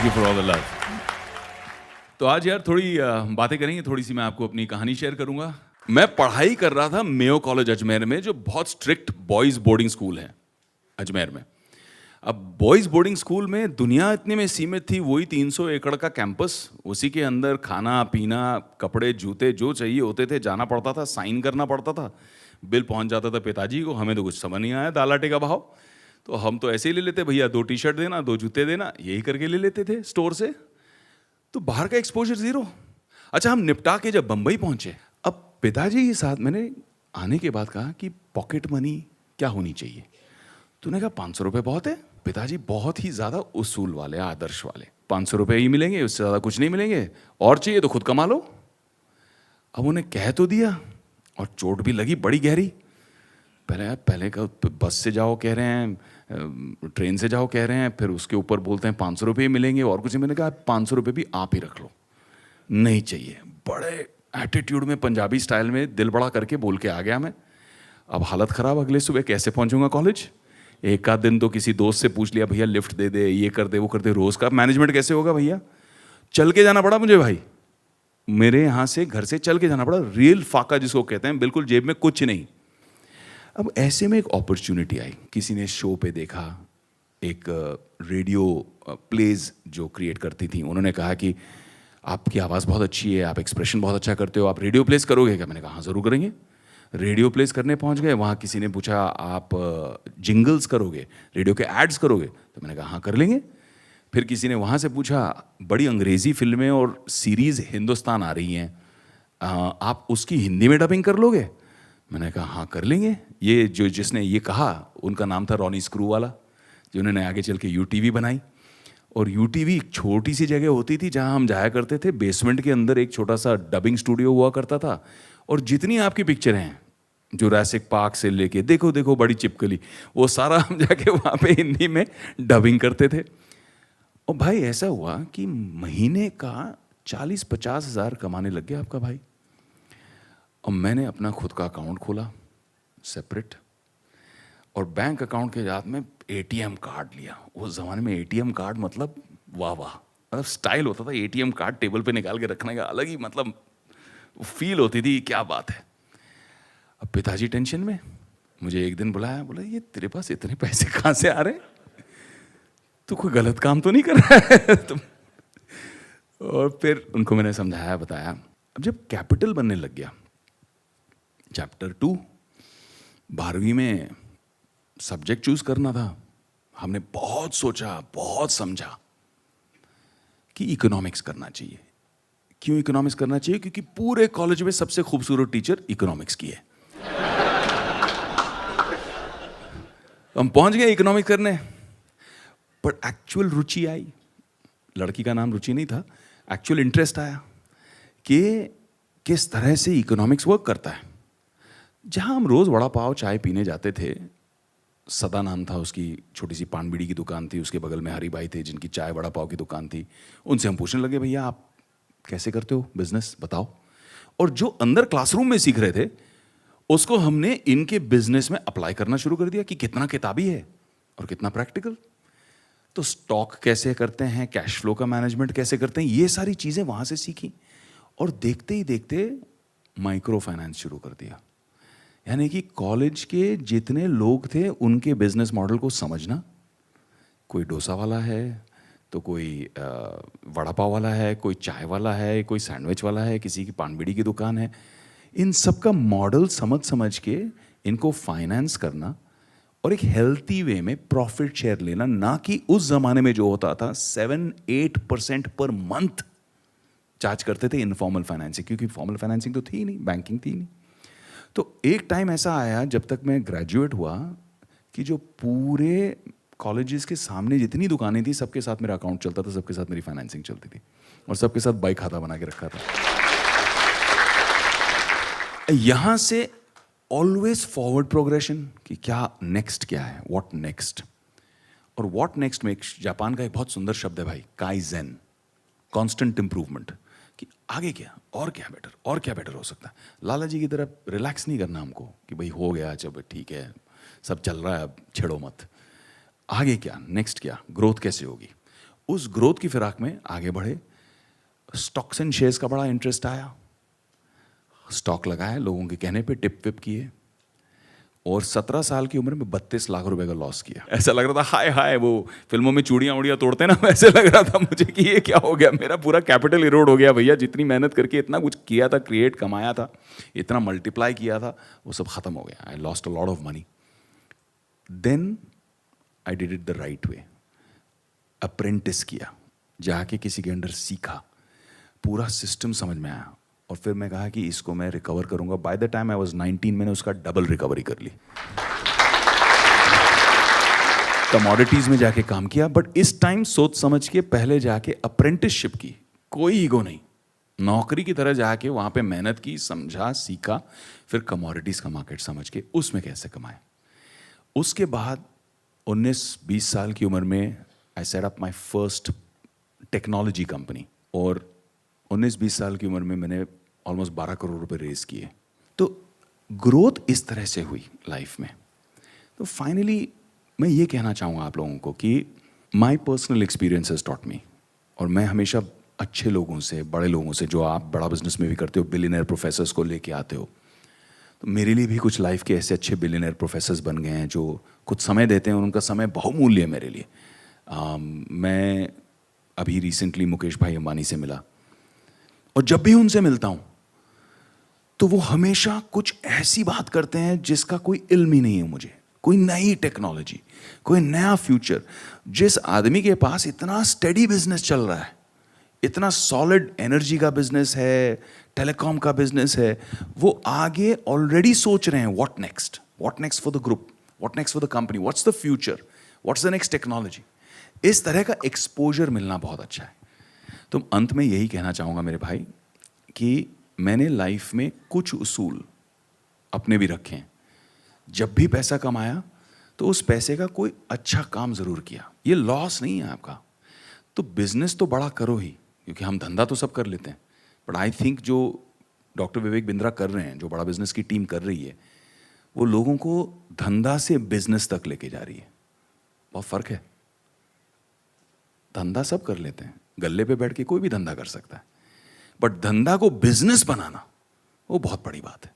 You for all the love. तो आज यार थोड़ी बातें करेंगे, थोड़ी सी मैं आपको अपनी कहानी शेयर करूंगा। मैं पढ़ाई कर रहा था मेयो कॉलेज अजमेर में, जो बहुत स्ट्रिक्ट बॉयज बोर्डिंग स्कूल है अजमेर में। अब बॉयज बोर्डिंग स्कूल में दुनिया इतने में सीमित थी, वही 300 एकड़ का कैंपस, उसी के अंदर खाना पीना कपड़े जूते जो चाहिए होते थे, जाना पड़ता था, साइन करना पड़ता था, बिल पहुंच जाता था पिताजी को। हमें तो कुछ समझ नहीं आया दाल आटे का भाव, तो हम तो ऐसे ही ले लेते, भैया 2 टी-शर्ट देना 2 जूते देना, यही करके ले लेते थे स्टोर से। तो बाहर का एक्सपोजर जीरो। अच्छा, हम निपटा के जब बंबई पहुंचे, अब पिताजी के साथ मैंने आने के बाद कहा कि पॉकेट मनी क्या होनी चाहिए। तूने कहा 500 रुपये बहुत है। पिताजी बहुत ही ज़्यादा उसूल वाले, आदर्श वाले, 500 रुपये ही मिलेंगे, उससे ज़्यादा कुछ नहीं मिलेंगे, और चाहिए तो खुद कमा लो। अब उन्हें कह तो दिया, और चोट भी लगी बड़ी गहरी। पहले का बस से जाओ कह रहे हैं, ट्रेन से जाओ कह रहे हैं, फिर उसके ऊपर बोलते हैं 500 रुपये मिलेंगे और कुछ। मैंने कहा 500 रुपये भी आप ही रख लो, नहीं चाहिए। बड़े एटीट्यूड में पंजाबी स्टाइल में दिल बड़ा करके बोल के आ गया मैं। अब हालत ख़राब, अगले सुबह कैसे पहुंचूंगा कॉलेज। एक आध दिन तो किसी दोस्त से पूछ लिया, भैया लिफ्ट दे दे, ये कर दे वो कर दे। रोज़ का मैनेजमेंट कैसे होगा भैया। चल के जाना पड़ा मुझे भाई, मेरे यहाँ से घर से चल के जाना पड़ा। रियल फाका जिसको कहते हैं, बिल्कुल जेब में कुछ नहीं। अब ऐसे में एक अपॉर्चुनिटी आई, किसी ने शो पे देखा, एक रेडियो प्लेज जो क्रिएट करती थी, उन्होंने कहा कि आपकी आवाज़ बहुत अच्छी है, आप एक्सप्रेशन बहुत अच्छा करते हो, आप रेडियो प्लेस करोगे क्या। मैंने कहा हाँ ज़रूर करेंगे। रेडियो प्लेस करने पहुंच गए, वहाँ किसी ने पूछा आप जिंगल्स करोगे, रेडियो के एड्स करोगे, तो मैंने कहा हाँ कर लेंगे। फिर किसी ने वहाँ से पूछा बड़ी अंग्रेज़ी फिल्में और सीरीज़ हिंदुस्तान आ रही हैं, आप उसकी हिंदी में डबिंग कर लोगे। मैंने कहा हाँ कर लेंगे। ये जो जिसने ये कहा उनका नाम था रॉनी स्क्रू वाला, जिन्होंने आगे चल के यूटीवी बनाई। और यूटीवी एक छोटी सी जगह होती थी जहाँ हम जाया करते थे, बेसमेंट के अंदर एक छोटा सा डबिंग स्टूडियो हुआ करता था, और जितनी आपकी पिक्चरें हैं जुरासिक पार्क से लेके देखो देखो बड़ी चिपकली, वो सारा हम जाके वहाँ पे हिंदी में डबिंग करते थे। और भाई ऐसा हुआ कि महीने का 40-50 हज़ार कमाने लग गया आपका भाई। और मैंने अपना खुद का अकाउंट खोला सेपरेट, और बैंक अकाउंट के साथ में एटीएम कार्ड लिया। उस ज़माने में एटीएम कार्ड मतलब वाह वाह, मतलब स्टाइल होता था। एटीएम कार्ड टेबल पे निकाल के रखने का अलग ही मतलब फील होती थी, क्या बात है। अब पिताजी टेंशन में, मुझे एक दिन बुलाया, बोला ये तेरे पास इतने पैसे कहाँ से आ रहे, तू कोई गलत काम तो नहीं कर रहा है तुम। और फिर उनको मैंने समझाया बताया। अब जब कैपिटल बनने लग गया, चैप्टर 2 12वीं में सब्जेक्ट चूज करना था, हमने बहुत सोचा बहुत समझा कि इकोनॉमिक्स करना चाहिए। क्यों इकोनॉमिक्स करना चाहिए, क्योंकि पूरे कॉलेज में सबसे खूबसूरत टीचर इकोनॉमिक्स की है। हम पहुंच गए इकोनॉमिक्स करने, पर एक्चुअल रुचि आई, लड़की का नाम रुचि नहीं था, एक्चुअल इंटरेस्ट आया कि किस तरह से इकोनॉमिक्स वर्क करता है। जहां हम रोज वड़ा पाव चाय पीने जाते थे, सदा नाम था उसकी, छोटी सी पान बीड़ी की दुकान थी, उसके बगल में हरी भाई थे जिनकी चाय वड़ा पाव की दुकान थी। उनसे हम पूछने लगे, भैया आप कैसे करते हो बिजनेस बताओ। और जो अंदर क्लासरूम में सीख रहे थे, उसको हमने इनके बिजनेस में अप्लाई करना शुरू कर दिया कि कितना किताबी है और कितना प्रैक्टिकल। तो स्टॉक कैसे करते हैं, कैश फ्लो का मैनेजमेंट कैसे करते हैं, ये सारी चीजें वहां से सीखी। और देखते ही देखते माइक्रो फाइनेंस शुरू कर दिया। यानी कि कॉलेज के जितने लोग थे उनके बिजनेस मॉडल को समझना। कोई डोसा वाला है, तो कोई वड़ा पाव वाला है, कोई चाय वाला है, कोई सैंडविच वाला है, किसी की पान बीड़ी की दुकान है। इन सब का मॉडल समझ समझ के इनको फाइनेंस करना, और एक हेल्थी वे में प्रॉफिट शेयर लेना, ना कि उस जमाने में जो होता था 7-8% पर मंथ चार्ज करते थे इनफॉर्मल फाइनेंसिंग, क्योंकि फॉर्मल फाइनेंसिंग तो थी नहीं, बैंकिंग थी नहीं। तो एक टाइम ऐसा आया जब तक मैं ग्रेजुएट हुआ कि जो पूरे कॉलेजेस के सामने जितनी दुकानें थी, सबके साथ मेरा अकाउंट चलता था, सबके साथ मेरी फाइनेंसिंग चलती थी, और सबके साथ बाई खाता बना के रखा था। यहां से ऑलवेज फॉरवर्ड प्रोग्रेशन कि क्या नेक्स्ट, क्या है व्हाट नेक्स्ट। और व्हाट नेक्स्ट में जापान का एक बहुत सुंदर शब्द है भाई, काइजेन, कांस्टेंट इंप्रूवमेंट, कि आगे क्या और क्या बेटर और क्या बेटर हो सकता है। लाला जी की तरह रिलैक्स नहीं करना हमको कि भाई हो गया, जब ठीक है सब चल रहा है, अब छेड़ो मत। आगे क्या, नेक्स्ट क्या, ग्रोथ कैसे होगी। उस ग्रोथ की फिराक में आगे बढ़े, स्टॉक्स एंड शेयर्स का बड़ा इंटरेस्ट आया, स्टॉक लगाया, लोगों के कहने पे टिप विप किए, और 17 साल की उम्र में 32 लाख रुपए का लॉस किया। ऐसा लग रहा था हाय हाय, वो फिल्मों में चूड़ियाँ उड़ियाँ तोड़ते हैं ना, वैसे लग रहा था मुझे कि ये क्या हो गया, मेरा पूरा कैपिटल इरोड हो गया भैया। जितनी मेहनत करके इतना कुछ किया था, क्रिएट कमाया था, इतना मल्टीप्लाई किया था, वो सब खत्म हो गया। I lost a lot of money. Then I did it the right way, apprentice किया, जाके किसी के अंडर सीखा, पूरा सिस्टम समझ में आया, और फिर मैं कहा कि इसको मैं रिकवर करूंगा। By the time I was 19 मैंने उसका डबल रिकवरी कर ली। कमोडिटीज में जाके काम किया, बट इस टाइम सोच समझ के पहले जाके अप्रेंटिसशिप की, कोई ईगो नहीं, नौकरी की तरह जाके वहां पे मेहनत की, समझा, सीखा, फिर कमोडिटीज का मार्केट समझ के उसमें कैसे कमाए। उसके बाद 19-20 साल की उम्र में I set up my first technology company, और 19-20 साल की उम्र में मैंने ऑलमोस्ट 12 करोड़ रुपए रेज किए। तो ग्रोथ इस तरह से हुई लाइफ में। तो फाइनली मैं ये कहना चाहूँगा आप लोगों को कि my personal experience has taught me, और मैं हमेशा अच्छे लोगों से, बड़े लोगों से, जो आप बड़ा बिजनेस में भी करते हो, बिलियनर प्रोफेसर्स को लेके आते हो, तो मेरे लिए भी कुछ लाइफ के ऐसे अच्छे बिलियनर प्रोफेसर्स बन गए हैं जो कुछ समय देते हैं, और उनका समय बहुमूल्य है मेरे लिए। मैं अभी रिसेंटली मुकेश भाई अंबानी से मिला, और जब भी उनसे मिलता हूं तो वो हमेशा कुछ ऐसी बात करते हैं जिसका कोई इल्म ही नहीं है मुझे, कोई नई टेक्नोलॉजी, कोई नया फ्यूचर। जिस आदमी के पास इतना स्टेडी बिजनेस चल रहा है, इतना सॉलिड एनर्जी का बिजनेस है, टेलीकॉम का बिजनेस है, वो आगे ऑलरेडी सोच रहे हैं what next for the group, what next for the company, what's the future, what's the next technology. इस तरह का एक्सपोजर मिलना बहुत अच्छा है। तो अंत में यही कहना चाहूँगा मेरे भाई कि मैंने लाइफ में कुछ उसूल अपने भी रखे हैं। जब भी पैसा कमाया तो उस पैसे का कोई अच्छा काम ज़रूर किया, ये लॉस नहीं है आपका। तो बिजनेस तो बड़ा करो ही, क्योंकि हम धंधा तो सब कर लेते हैं, बट आई थिंक जो डॉक्टर विवेक बिंद्रा कर रहे हैं, जो बड़ा बिजनेस की टीम कर रही है, वो लोगों को धंधा से बिजनेस तक लेके जा रही है। बहुत फ़र्क है। धंधा सब कर लेते हैं, गल्ले पे बैठ के कोई भी धंधा कर सकता है, बट धंधा को बिजनेस बनाना वो बहुत बड़ी बात है।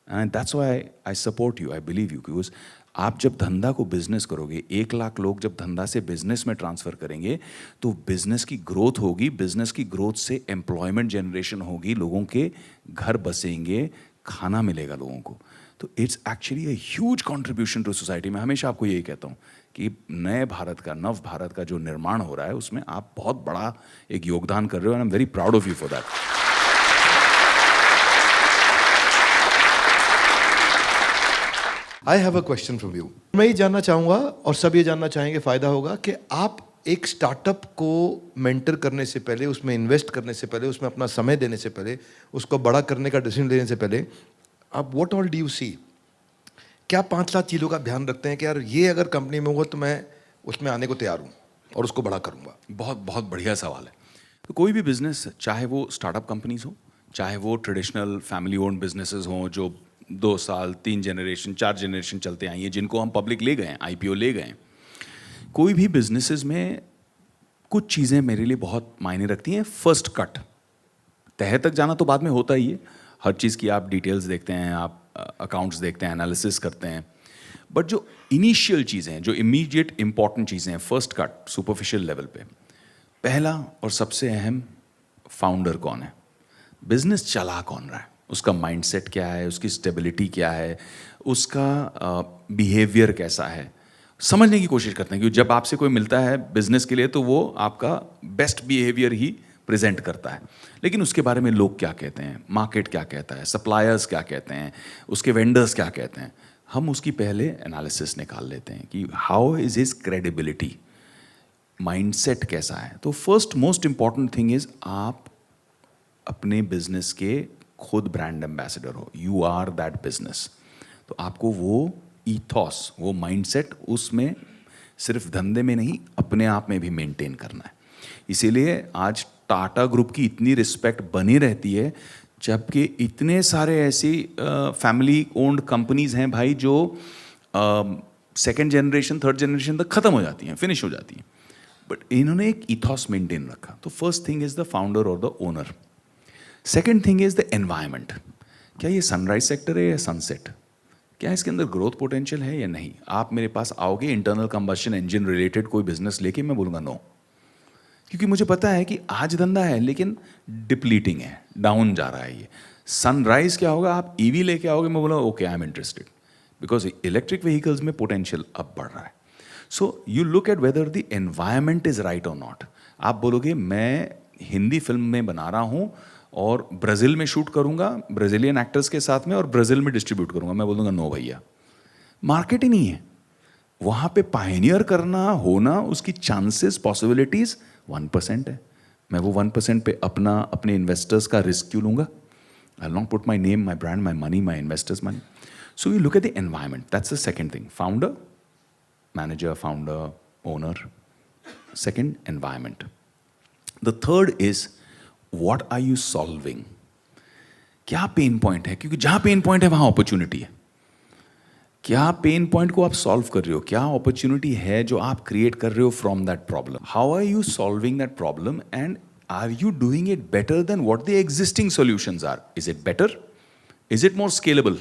And that's why I support you, I believe you, because आप जब धंधा को बिजनेस करोगे, 1 लाख लोग जब धंधा से बिजनेस में ट्रांसफर करेंगे तो बिजनेस की ग्रोथ होगी, बिजनेस की ग्रोथ से एम्प्लॉयमेंट जनरेशन होगी, लोगों के घर बसेंगे, खाना मिलेगा लोगों को। तो it's actually a huge contribution to society. मैं हमेशा आपको यही कहता हूँ कि नए भारत का, नव भारत का जो निर्माण हो रहा है, उसमें आप बहुत बड़ा एक योगदान कर रहे हो, and I am very proud of you for that. I have a question from you. मैं ये जानना चाहूँगा, और सब ये जानना चाहेंगे, फ़ायदा होगा, कि आप एक स्टार्टअप को मेंटर करने से पहले, उसमें इन्वेस्ट करने से पहले, उसमें अपना समय देने से पहले, उसको बड़ा करने का डिसीजन लेने से पहले, आप what all do you see? क्या 5-7 चीज़ों का ध्यान रखते हैं कि यार ये अगर कंपनी में होगा तो मैं उसमें आने को तैयार हूँ और उसको बड़ा करूँगा? बहुत बहुत बढ़िया सवाल है। तो कोई भी बिजनेस, चाहे वो स्टार्टअप कंपनीज हो, चाहे वो ट्रेडिशनल फैमिली ओन्ड बिजनेसेस हों जो 2 साल, 3 जनरेशन, 4 जनरेशन चलते आई हैं, जिनको हम पब्लिक ले गए हैं, IPO ले गए हैं, कोई भी बिजनेसेस में कुछ चीज़ें मेरे लिए बहुत मायने रखती हैं। फर्स्ट कट, तह तक जाना तो बाद में होता ही है, हर चीज़ की आप डिटेल्स देखते हैं, आप अकाउंट्स देखते हैं, एनालिसिस करते हैं, बट जो इनिशियल चीज़ें हैं, जो इमीडिएट इंपॉर्टेंट चीज़ें हैं, फर्स्ट कट, सुपरफिशियल लेवल पे, पहला और सबसे अहम, फाउंडर कौन है, बिजनेस चला कौन रहा है, उसका माइंडसेट क्या है, उसकी स्टेबिलिटी क्या है, उसका बिहेवियर कैसा है, समझने की कोशिश करते हैं। क्योंकि जब आपसे कोई मिलता है बिजनेस के लिए तो वो आपका बेस्ट बिहेवियर ही प्रेजेंट करता है, लेकिन उसके बारे में लोग क्या कहते हैं, मार्केट क्या कहता है, सप्लायर्स क्या कहते हैं, उसके वेंडर्स क्या कहते हैं, हम उसकी पहले एनालिसिस निकाल लेते हैं कि how is his credibility, mindset कैसा है। तो first most important thing is आप अपने बिजनेस के खुद ब्रांड एम्बेसडर हो, यू आर दैट बिजनेस। तो आपको वो ईथॉस, वो माइंडसेट, उसमें सिर्फ धंधे में नहीं, अपने आप में भी मेंटेन करना है। इसीलिए आज टाटा ग्रुप की इतनी रिस्पेक्ट बनी रहती है, जबकि इतने सारे ऐसी फैमिली ओन्ड कंपनीज हैं भाई जो सेकंड जनरेशन, थर्ड जनरेशन तक ख़त्म हो जाती हैं, फिनिश हो जाती हैं। बट इन्होंने एक इथॉस मेंटेन रखा. तो first thing is the founder और the owner. Second thing is the environment. क्या ये सनराइज सेक्टर है या सनसेट? क्या इसके अंदर ग्रोथ पोटेंशियल है या नहीं? आप मेरे पास आओगे इंटरनल कंबशन इंजन रिलेटेड कोई बिजनेस लेके, मैं बोलूँगा नो, क्योंकि मुझे पता है कि आज धंधा है लेकिन डिप्लीटिंग है, डाउन जा रहा है ये. सनराइज क्या होगा? आप ईवी लेके आओगे, मैं बोला okay I am interested, because electric vehicles में पोटेंशियल अब बढ़ रहा है. So you look at whether the environment is right और नॉट. आप बोलोगे मैं हिंदी फिल्म में बना रहा हूँ और ब्राज़ील में शूट करूंगा ब्राज़ीलियन एक्टर्स के साथ में और ब्राज़ील में डिस्ट्रीब्यूट करूंगा, मैं बोलूँगा नो भैया, मार्केट ही नहीं है. वहाँ पे पायनियर करना होना, उसकी चांसेस पॉसिबिलिटीज़ 1% है. मैं वो 1% पे अपने इन्वेस्टर्स का रिस्क क्यों लूँगा? I will not put my name, my brand, my money, my investors money. So you look at the environment, that's the second thing. Founder, manager, founder, owner. Second, environment. The third is what are you solving? क्या pain point है? क्योंकि जहां pain point है वहां opportunity है. क्या pain point को आप सॉल्व कर रहे हो? क्या अपॉर्चुनिटी है जो आप क्रिएट कर रहे हो from that problem? How are you solving that problem and are you doing it better than what the existing solutions are? Is it better? Is it more scalable?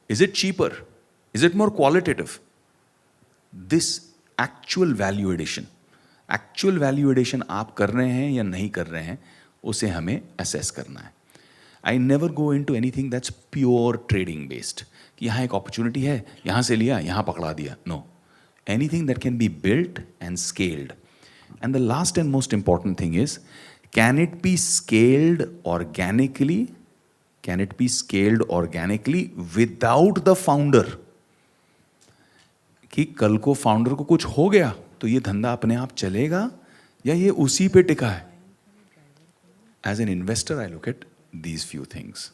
Is it cheaper? Is it more qualitative? This actual value addition, actual value addition आप कर रहे हैं या नहीं कर रहे हैं, उसे हमें असेस करना है. I never go into anything that's pure trading based, कि यहाँ एक अपॉर्चुनिटी है, यहाँ से लिया, यहाँ पकड़ा दिया. No, anything that can be built and scaled. And the last and most important thing is, can it be scaled organically? Can it be scaled organically without the founder? कि कल को फाउंडर को कुछ हो गया तो ये धंधा अपने आप चलेगा या ये उसी पे टिका है? As an investor I look at these few things.